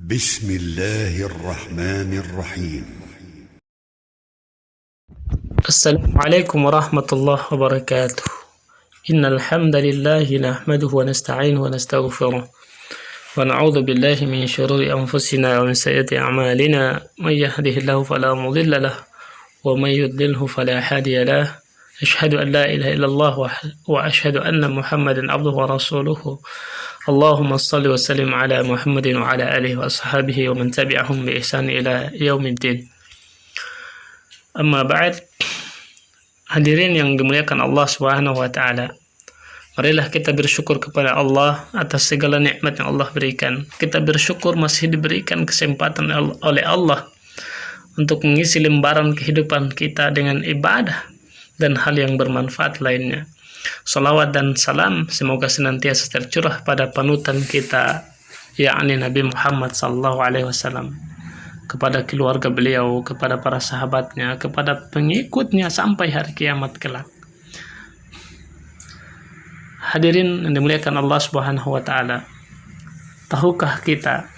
بسم الله الرحمن الرحيم. السلام عليكم ورحمة الله وبركاته. إن الحمد لله نحمده ونستعينه ونستغفره ونعوذ بالله من شرور أنفسنا ومن سيئات أعمالنا. من يهده الله فلا مضل له ومن يضلله فلا هادي له. أشهد أن لا إله إلا الله وأشهد أن محمدا عبده ورسوله. اللهم صل وسلم على محمد وعلى آله وأصحابه ومن تبعهم بإحسان إلى يوم الدين. Amma ba'd. Hadirin yang dimuliakan Allah Subhanahu wa taala. Marilah kita bersyukur kepada Allah atas segala nikmat yang Allah berikan. Kita bersyukur masih diberikan kesempatan oleh Allah untuk mengisi lembaran kehidupan kita dengan ibadah dan hal yang bermanfaat lainnya. Salawat dan salam semoga senantiasa tercurah pada panutan kita, yakni Nabi Muhammad SAW, kepada keluarga beliau, kepada para sahabatnya, kepada pengikutnya sampai hari kiamat kelak. Hadirin yang dimuliakan Allah Subhanahu wa taala, tahukah kita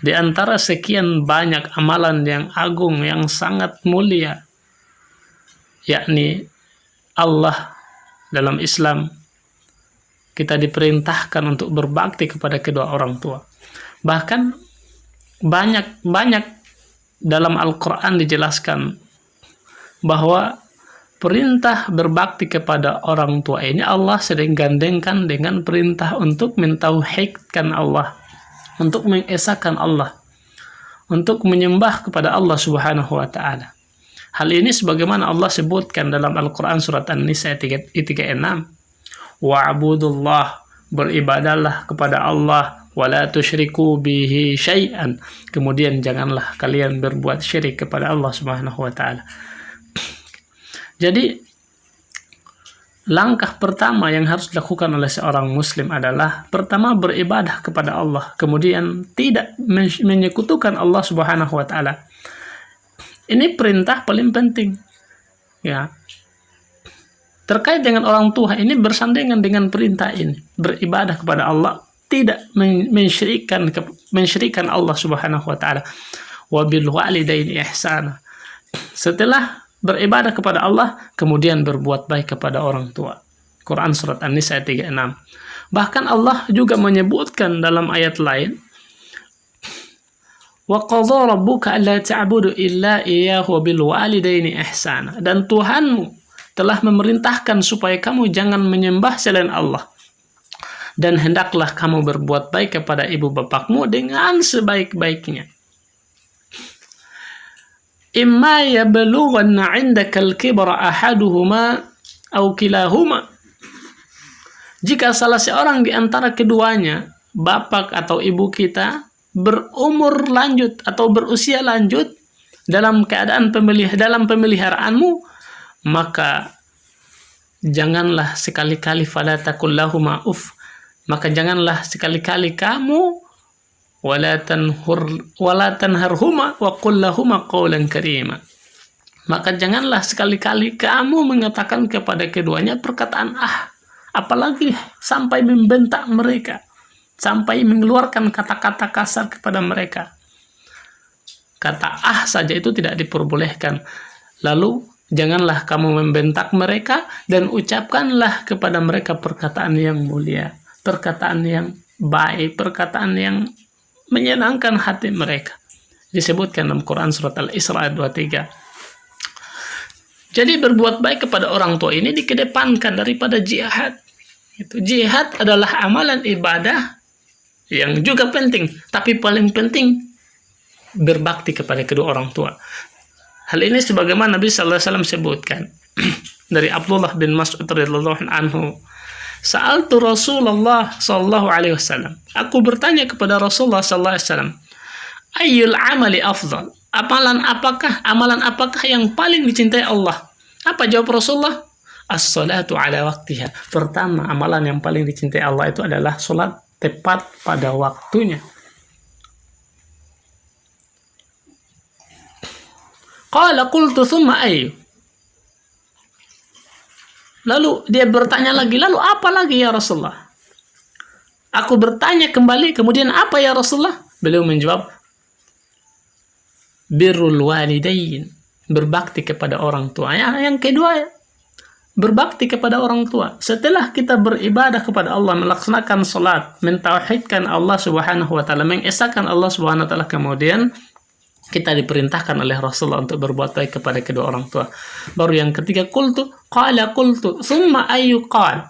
di antara sekian banyak amalan yang agung, yang sangat mulia, yakni Allah dalam Islam, kita diperintahkan untuk berbakti kepada kedua orang tua. Bahkan banyak dalam Al-Quran dijelaskan bahwa perintah berbakti kepada orang tua ini Allah sering gandengkan dengan perintah untuk mentauhidkan Allah, untuk mengesahkan Allah, untuk menyembah kepada Allah Subhanahu wa taala. Hal ini sebagaimana Allah sebutkan dalam Al-Quran surat An-Nisa 36. Wa'budullah, beribadahlah kepada Allah, wala tusyriku bihi syai'an. Kemudian janganlah kalian berbuat syirik kepada Allah Subhanahu wa taala. Jadi langkah pertama yang harus dilakukan oleh seorang muslim adalah pertama beribadah kepada Allah, kemudian tidak menyekutukan Allah Subhanahu wa taala. Ini perintah paling penting. Ya. Terkait dengan orang tua ini bersandangan dengan perintah ini, beribadah kepada Allah, tidak mensyirikkan Allah Subhanahu wa taala. Wa bil walidaini ihsana. Setelah beribadah kepada Allah, kemudian berbuat baik kepada orang tua. Quran surat An-Nisa 36. Bahkan Allah juga menyebutkan dalam ayat lain, wa qadha rabbuka alla ta'budu illa iyyahu wa bil walidaini ihsana. Dan Tuhanmu telah memerintahkan supaya kamu jangan menyembah selain Allah, dan hendaklah kamu berbuat baik kepada ibu bapakmu dengan sebaik-baiknya. Imma yablughanna 'indaka al-kibra ahaduhuma aw kilahuma. Jika salah seorang di antara keduanya, bapak atau ibu kita, berumur lanjut atau berusia lanjut dalam keadaan dalam pemeliharaanmu, maka janganlah sekali-kali fala taqul lahuma uff, maka janganlah sekali-kali kamu wala tanharhuma wa qul lahuma qawlan karima, maka janganlah sekali-kali kamu mengatakan kepada keduanya perkataan apalagi sampai membentak mereka, sampai mengeluarkan kata-kata kasar kepada mereka. Kata saja itu tidak diperbolehkan. Lalu janganlah kamu membentak mereka, dan ucapkanlah kepada mereka perkataan yang mulia, perkataan yang baik, perkataan yang menyenangkan hati mereka. Disebutkan dalam Quran surat Al-Isra 23. Jadi berbuat baik kepada orang tua ini dikedepankan daripada jihad. Jihad adalah amalan ibadah yang juga penting, tapi paling penting berbakti kepada kedua orang tua. Hal ini sebagaimana Nabi sallallahu alaihi wasallam sebutkan dari Abdullah bin Mas'ud radhiyallahu anhu, sa'altu Rasulullah sallallahu alaihi wasallam, aku bertanya kepada Rasulullah sallallahu alaihi wasallam, ayyul amali afdal, amalan apakah yang paling dicintai Allah? Apa jawab Rasulullah? As-salatu ala waqtiha. Pertama, amalan yang paling dicintai Allah itu adalah salat tepat pada waktunya. Qala qultu thumma ayyu. Lalu dia bertanya lagi, lalu apa lagi ya Rasulullah? Aku bertanya kembali, kemudian apa ya Rasulullah? Beliau menjawab, birrul walidain, berbakti kepada orang tua. Yang kedua, berbakti kepada orang tua. Setelah kita beribadah kepada Allah, melaksanakan salat, mentauhidkan Allah Subhanahu wa taala, mengesahkan Allah Subhanahu wa taala, kemudian kita diperintahkan oleh Rasulullah untuk berbuat baik kepada kedua orang tua. Baru yang ketiga, qala qultu thumma ayu qal.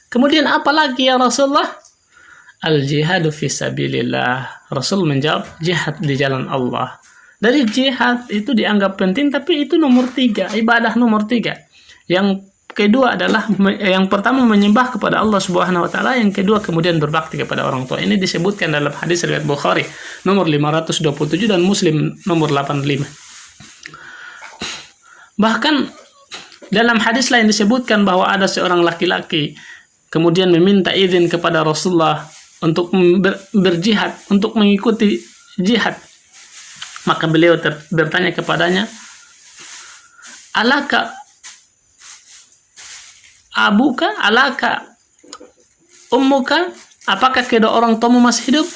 Kemudian apa lagi ya Rasulullah? Al jihadu fi sabilillah. Rasul menjawab, jihad di jalan Allah. Dari jihad itu dianggap penting, tapi itu nomor 3, ibadah nomor 3. Yang kedua adalah, yang pertama menyembah kepada Allah Subhanahu wa taala, yang kedua kemudian berbakti kepada orang tua. Ini disebutkan dalam hadis riwayat Bukhari nomor 527 dan Muslim nomor 85. Bahkan dalam hadis lain disebutkan bahwa ada seorang laki-laki kemudian meminta izin kepada Rasulullah untuk berjihad, untuk mengikuti jihad. Maka beliau bertanya kepadanya, alaka abuka, alaka ummuka, apakah kedua orang tuamu masih hidup?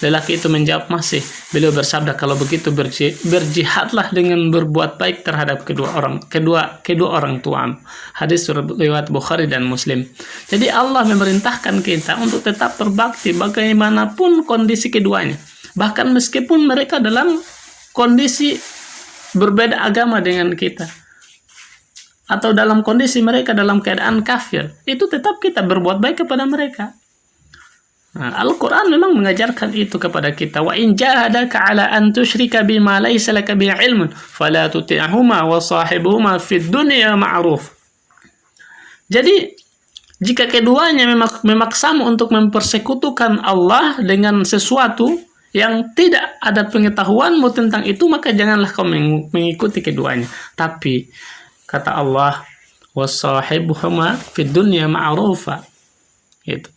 Lelaki itu menjawab, masih. Beliau bersabda, kalau begitu berjihadlah dengan berbuat baik terhadap kedua orang tuamu. Hadis riwayat Bukhari dan Muslim. Jadi Allah memerintahkan kita untuk tetap berbakti bagaimanapun kondisi keduanya. Bahkan meskipun mereka dalam kondisi berbeda agama dengan kita, atau dalam kondisi mereka dalam keadaan kafir, itu tetap kita berbuat baik kepada mereka. Nah, Al-Quran memang mengajarkan itu kepada kita. Wa in jahadaka ala an tusyrika bima laysa laka bihi ilmun fala tuti'huma wa sahibuhuma fid dunya ma'ruf. Jadi jika keduanya memaksamu untuk mempersekutukan Allah dengan sesuatu yang tidak ada pengetahuanmu tentang itu, maka janganlah kau mengikuti keduanya. Tapi kata Allah, wasahibuhuma fid dunya ma'rufa. Gitu.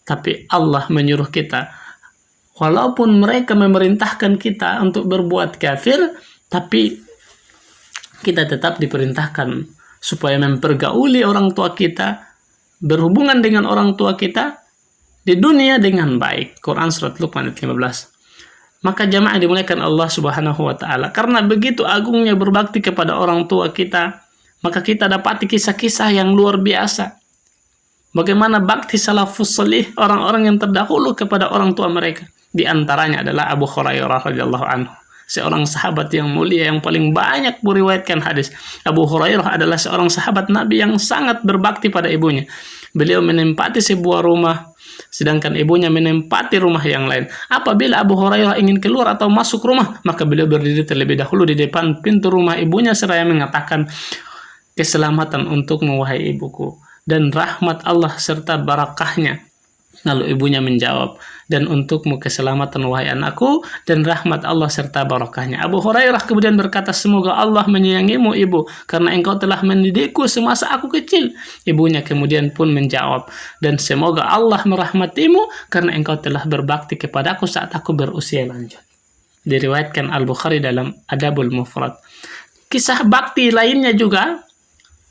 Tapi Allah menyuruh kita, walaupun mereka memerintahkan kita untuk berbuat kafir, tapi kita tetap diperintahkan supaya mempergauli orang tua kita, berhubungan dengan orang tua kita di dunia dengan baik. Quran surat Luqman ayat 15. Maka jamaah dimuliakan Allah Subhanahu wa taala, karena begitu agungnya berbakti kepada orang tua kita, maka kita dapati kisah-kisah yang luar biasa. Bagaimana bakti salafus salih, orang-orang yang terdahulu kepada orang tua mereka. Di antaranya adalah Abu Hurairah radhiyallahu anhu, seorang sahabat yang mulia yang paling banyak meriwayatkan hadis. Abu Hurairah adalah seorang sahabat Nabi yang sangat berbakti pada ibunya. Beliau menempati sebuah rumah, sedangkan ibunya menempati rumah yang lain. Apabila Abu Hurairah ingin keluar atau masuk rumah, maka beliau berdiri terlebih dahulu di depan pintu rumah ibunya seraya mengatakan, keselamatan untukmu wahai ibuku, dan rahmat Allah serta barakahnya. Lalu ibunya menjawab, dan untukmu keselamatan wahai anakku, dan rahmat Allah serta barakahnya. Abu Hurairah kemudian berkata, semoga Allah menyayangimu ibu, karena engkau telah mendidikku semasa aku kecil. Ibunya kemudian pun menjawab, dan semoga Allah merahmatimu, karena engkau telah berbakti kepadaku saat aku berusia lanjut. Diriwayatkan Al-Bukhari dalam Adabul Mufrad. Kisah bakti lainnya juga,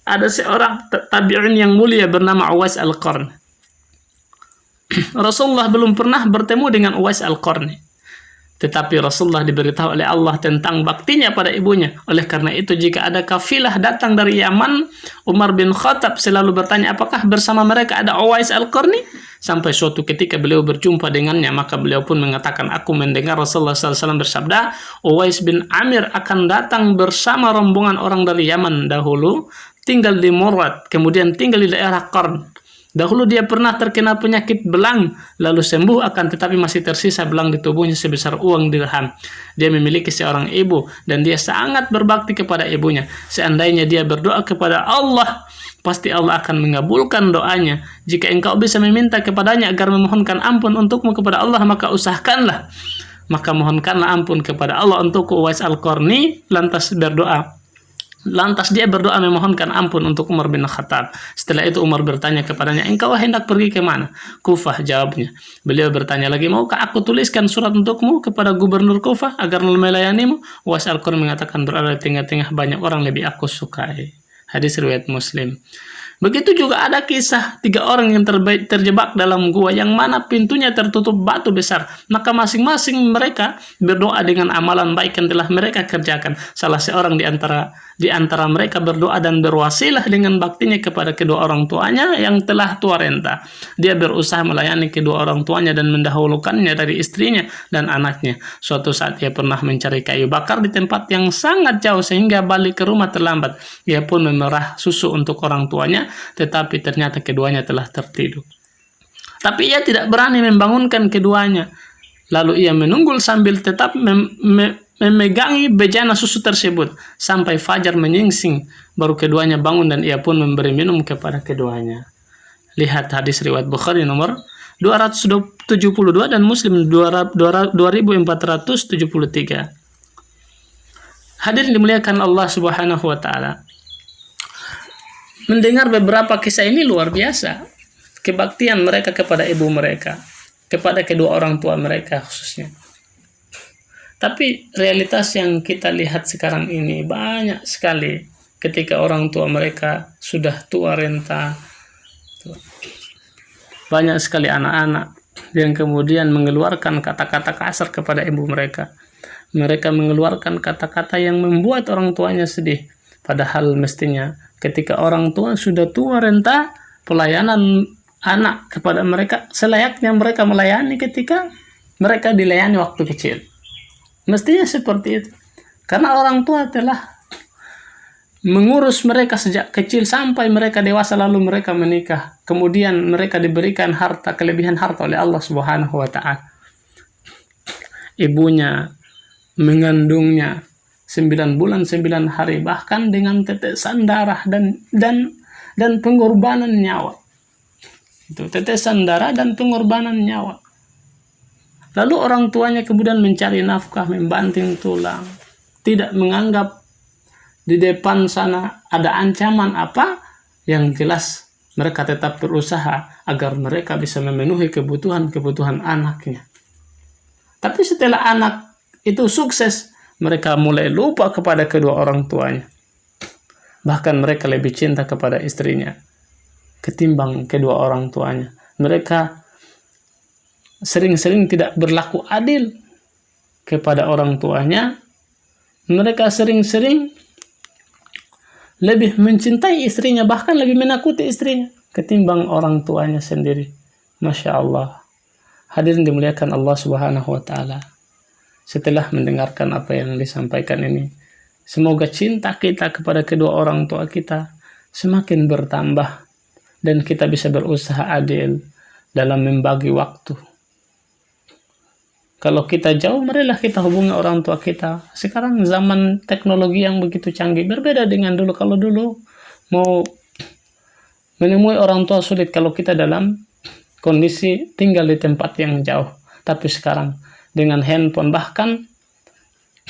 ada seorang tabi'in yang mulia bernama Uwais Al-Qarni. Rasulullah belum pernah bertemu dengan Uwais Al-Qarni, tetapi Rasulullah diberitahu oleh Allah tentang baktinya pada ibunya. Oleh karena itu, jika ada kafilah datang dari Yaman, Umar bin Khattab selalu bertanya, apakah bersama mereka ada Uwais Al-Qarni? Sampai suatu ketika beliau berjumpa dengannya, maka beliau pun mengatakan, aku mendengar Rasulullah SAW bersabda, Uwais bin Amir akan datang bersama rombongan orang dari Yaman dahulu, tinggal di Murad, kemudian tinggal di daerah Qarn. Dahulu dia pernah terkena penyakit belang, lalu sembuh, akan tetapi masih tersisa belang di tubuhnya sebesar uang dirham. Dia memiliki seorang ibu, dan dia sangat berbakti kepada ibunya. Seandainya dia berdoa kepada Allah, pasti Allah akan mengabulkan doanya. Jika engkau bisa meminta kepadanya agar memohonkan ampun untukmu kepada Allah, maka usahakanlah. Maka mohonkanlah ampun kepada Allah untuk Uwais Al-Qarni, Lantas dia berdoa memohonkan ampun untuk Umar bin Khattab. Setelah itu Umar bertanya kepadanya, engkau hendak pergi ke mana? Kufah, jawabnya. Beliau bertanya lagi, maukah aku tuliskan surat untukmu kepada gubernur Kufah agar melayanimu? Uwais Al-Qarni mengatakan, berada di tengah-tengah banyak orang lebih aku sukai. Hadis riwayat Muslim. Begitu juga ada kisah 3 orang yang terjebak dalam gua yang mana pintunya tertutup batu besar. Maka masing-masing mereka berdoa dengan amalan baik yang telah mereka kerjakan. Salah seorang di antara mereka berdoa dan berwasilah dengan baktinya kepada kedua orang tuanya yang telah tua renta. Dia berusaha melayani kedua orang tuanya dan mendahulukannya dari istrinya dan anaknya. Suatu saat ia pernah mencari kayu bakar di tempat yang sangat jauh sehingga balik ke rumah terlambat. Ia pun memerah susu untuk orang tuanya, tetapi ternyata keduanya telah tertidur. Tapi ia tidak berani membangunkan keduanya. Lalu ia menunggu sambil tetap memegangi bejana susu tersebut sampai fajar menyingsing. Baru keduanya bangun dan ia pun memberi minum kepada keduanya. Lihat hadis riwayat Bukhari nomor 272 dan Muslim 2473. Hadirin dimuliakan Allah Subhanahu wa taala. Mendengar beberapa kisah ini luar biasa. Kebaktian mereka kepada ibu mereka, kepada kedua orang tua mereka khususnya. Tapi realitas yang kita lihat sekarang ini banyak sekali ketika orang tua mereka sudah tua renta. Banyak sekali anak-anak yang kemudian mengeluarkan kata-kata kasar kepada ibu mereka. Mereka mengeluarkan kata-kata yang membuat orang tuanya sedih. Padahal mestinya ketika orang tua sudah tua renta, pelayanan anak kepada mereka selayaknya mereka melayani ketika mereka dilayani waktu kecil. Mestinya seperti itu. Karena orang tua telah mengurus mereka sejak kecil sampai mereka dewasa lalu mereka menikah. Kemudian mereka diberikan harta, kelebihan harta oleh Allah Subhanahu wa taala. Ibunya mengandungnya 9 bulan 9 hari bahkan dengan tetesan darah dan pengorbanan nyawa. Itu tetesan darah dan pengorbanan nyawa. Lalu orang tuanya kemudian mencari nafkah, membanting tulang, tidak menganggap di depan sana ada ancaman apa, yang jelas mereka tetap berusaha agar mereka bisa memenuhi kebutuhan anaknya. Tapi setelah anak itu sukses, mereka mulai lupa kepada kedua orang tuanya. Bahkan mereka lebih cinta kepada istrinya ketimbang kedua orang tuanya. Mereka sering-sering tidak berlaku adil kepada orang tuanya. Mereka sering-sering lebih mencintai istrinya, bahkan lebih menakuti istrinya ketimbang orang tuanya sendiri. Masya Allah. Hadirin dimuliakan Allah Subhanahu wa taala. Setelah mendengarkan apa yang disampaikan ini, semoga cinta kita kepada kedua orang tua kita semakin bertambah dan kita bisa berusaha adil dalam membagi waktu. Kalau kita jauh, marilah kita hubungi orang tua kita. Sekarang zaman teknologi yang begitu canggih, berbeda dengan dulu. Kalau dulu mau menemui orang tua sulit kalau kita dalam kondisi tinggal di tempat yang jauh. Tapi sekarang dengan handphone, bahkan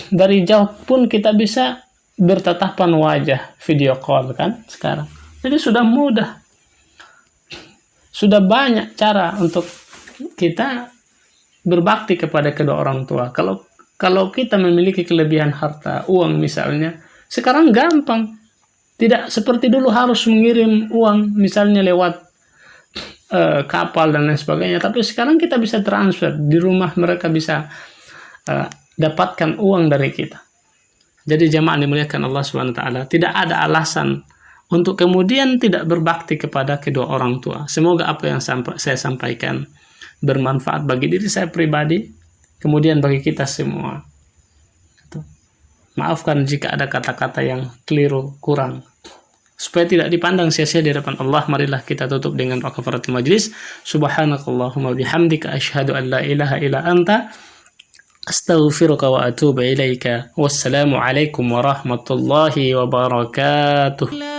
dari jauh pun kita bisa bertatapan wajah, video call kan sekarang. Jadi sudah mudah. Sudah banyak cara untuk kita berbakti kepada kedua orang tua. Kalau kita memiliki kelebihan harta, uang misalnya, sekarang gampang. Tidak seperti dulu harus mengirim uang misalnya lewat kapal dan lain sebagainya. Tapi sekarang kita bisa transfer di rumah, mereka bisa dapatkan uang dari kita. Jadi jemaah dimuliakan Allah SWT, tidak ada alasan untuk kemudian tidak berbakti kepada kedua orang tua. Semoga apa yang saya sampaikan bermanfaat bagi diri saya pribadi, kemudian bagi kita semua. Maafkan jika ada kata-kata yang keliru, kurang. Supaya tidak dipandang sia-sia di hadapan Allah, marilah kita tutup dengan kafaratul majlis. Subhanakallahumma bihamdika asyhadu an la ilaha illa anta astaghfiruka wa atubu ilaika. Wassalamu alaikum warahmatullahi wabarakatuh.